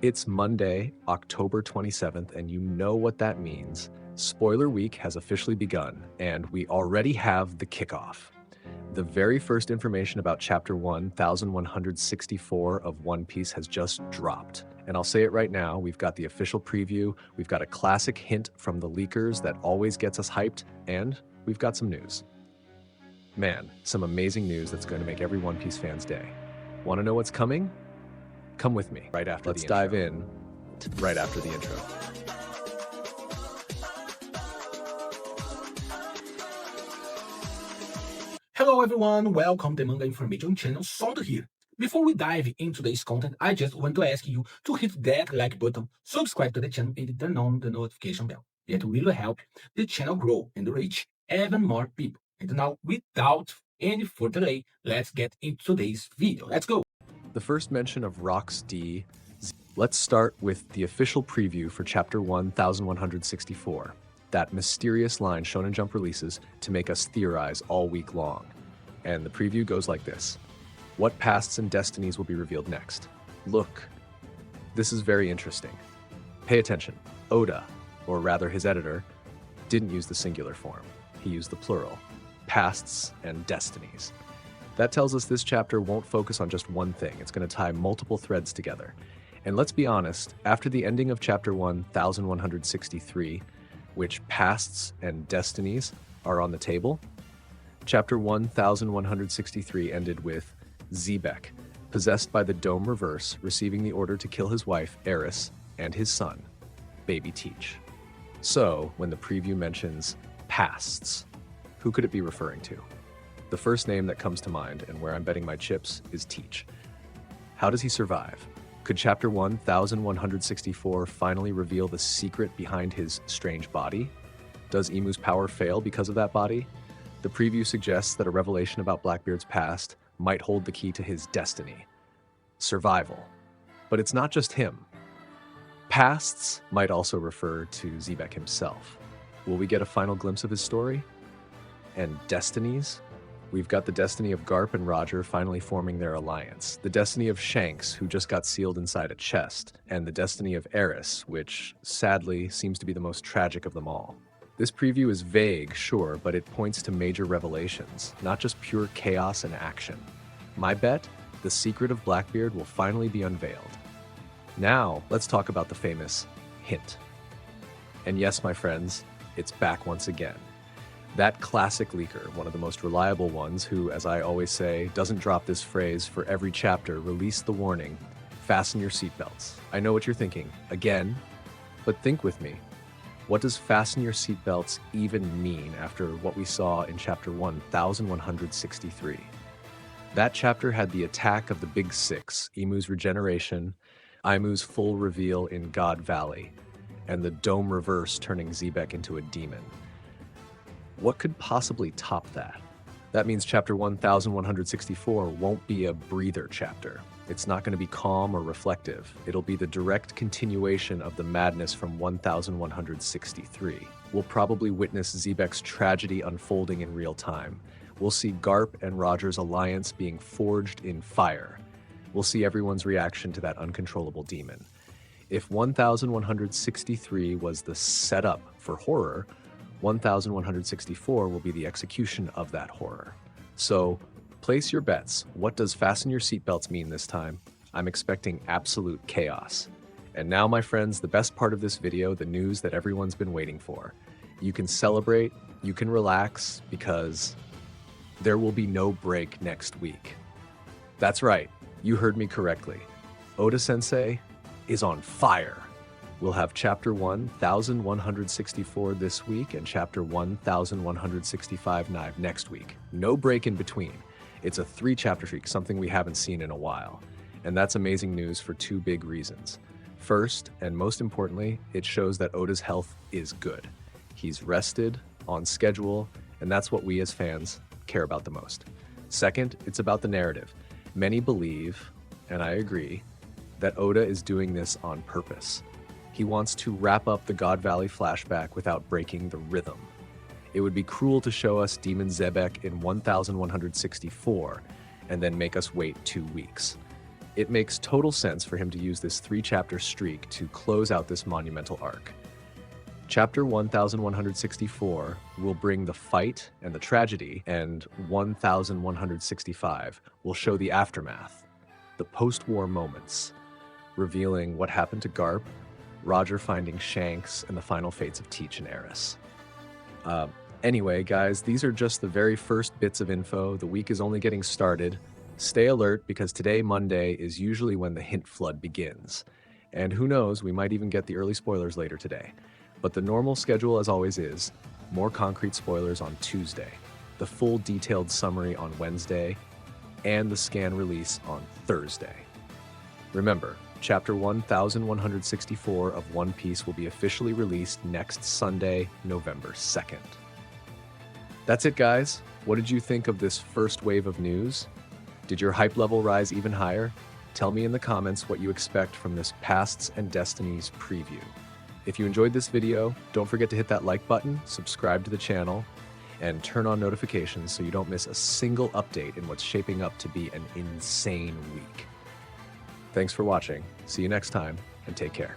It's Monday, October 27th, and you know what that means. Spoiler week has officially begun, and we already have the kickoff. The very first information about Chapter 1164 of One Piece has just dropped. And I'll say it right now, we've got the official preview, we've got a classic hint from the leakers that always gets us hyped, and we've got some news. Man, some amazing news that's going to make every One Piece fan's day. Want to know what's coming? Come with me right after Let's dive in right after the intro. Hello everyone, welcome to the Manga Information Channel, Sondo here. Before we dive into today's content, I just want to ask you to hit that like button, subscribe to the channel and turn on the notification bell. It will help the channel grow and reach even more people. And now, without any further delay, let's get into today's video. Let's go! The first mention of Rock's D. Let's start with the official preview for Chapter 1164. That mysterious line Shonen Jump releases to make us theorize all week long. And the preview goes like this. What pasts and destinies will be revealed next? Look, this is very interesting. Pay attention. Oda, or rather his editor, didn't use the singular form. He used the plural. Pasts and destinies. That tells us this chapter won't focus on just one thing. It's going to tie multiple threads together. And let's be honest, after the ending of Chapter 1163, which pasts and destinies are on the table, Chapter 1163 ended with Xebec, possessed by the Dome Reverse, receiving the order to kill his wife, Eris, and his son, Baby Teach. So, when the preview mentions pasts, who could it be referring to? The first name that comes to mind, and where I'm betting my chips, is Teach. How does he survive? Could Chapter 1164 finally reveal the secret behind his strange body? Does Imu's power fail because of that body? The preview suggests that a revelation about Blackbeard's past might hold the key to his destiny. Survival. But it's not just him. Pasts might also refer to Xebec himself. Will we get a final glimpse of his story? And destinies? We've got the destiny of Garp and Roger finally forming their alliance, the destiny of Shanks, who just got sealed inside a chest, and the destiny of Eris, which, sadly, seems to be the most tragic of them all. This preview is vague, sure, but it points to major revelations, not just pure chaos and action. My bet, the secret of Blackbeard will finally be unveiled. Now, let's talk about the famous hint. And yes, my friends, it's back once again. That classic leaker, one of the most reliable ones who, as I always say, doesn't drop this phrase for every chapter, released the warning, fasten your seatbelts. I know what you're thinking, again, but think with me. What does fasten your seatbelts even mean after what we saw in Chapter 1163? That chapter had the attack of the Big Six, Imu's regeneration, Aimu's full reveal in God Valley, and the Dome Reverse turning Xebec into a demon. What could possibly top that? That means Chapter 1164 won't be a breather chapter. It's not going to be calm or reflective. It'll be the direct continuation of the madness from 1163. We'll probably witness Xebec's tragedy unfolding in real time. We'll see Garp and Roger's alliance being forged in fire. We'll see everyone's reaction to that uncontrollable demon. If 1163 was the setup for horror, 1164 will be the execution of that horror. So, place your bets. What does fasten your seatbelts mean this time? I'm expecting absolute chaos. And now, my friends, the best part of this video, the news that everyone's been waiting for. You can celebrate, you can relax, because there will be no break next week. That's right, you heard me correctly. Oda-sensei is on fire. We'll have Chapter 1164 this week and Chapter 1165 next week. No break in between. It's a 3-chapter streak, something we haven't seen in a while. And that's amazing news for 2 big reasons. First, and most importantly, it shows that Oda's health is good. He's rested, on schedule, and that's what we as fans care about the most. Second, it's about the narrative. Many believe, and I agree, that Oda is doing this on purpose. He wants to wrap up the God Valley flashback without breaking the rhythm. It would be cruel to show us Demon Xebec in 1164 and then make us wait 2 weeks. It makes total sense for him to use this 3-chapter streak to close out this monumental arc. Chapter 1164 will bring the fight and the tragedy, and 1165 will show the aftermath, the post-war moments, revealing what happened to Garp, Roger finding Shanks, and the final fates of Teach and Eris. Anyway, guys, these are just the very first bits of info. The week is only getting started. Stay alert, because today, Monday, is usually when the hint flood begins. And who knows, we might even get the early spoilers later today. But the normal schedule, as always, is more concrete spoilers on Tuesday, the full detailed summary on Wednesday, and the scan release on Thursday. Remember, Chapter 1164 of One Piece will be officially released next Sunday, November 2nd. That's it, guys. What did you think of this first wave of news? Did your hype level rise even higher? Tell me in the comments what you expect from this Pasts and Destinies preview. If you enjoyed this video, don't forget to hit that like button, subscribe to the channel, and turn on notifications so you don't miss a single update in what's shaping up to be an insane week. Thanks for watching. See you next time, and take care.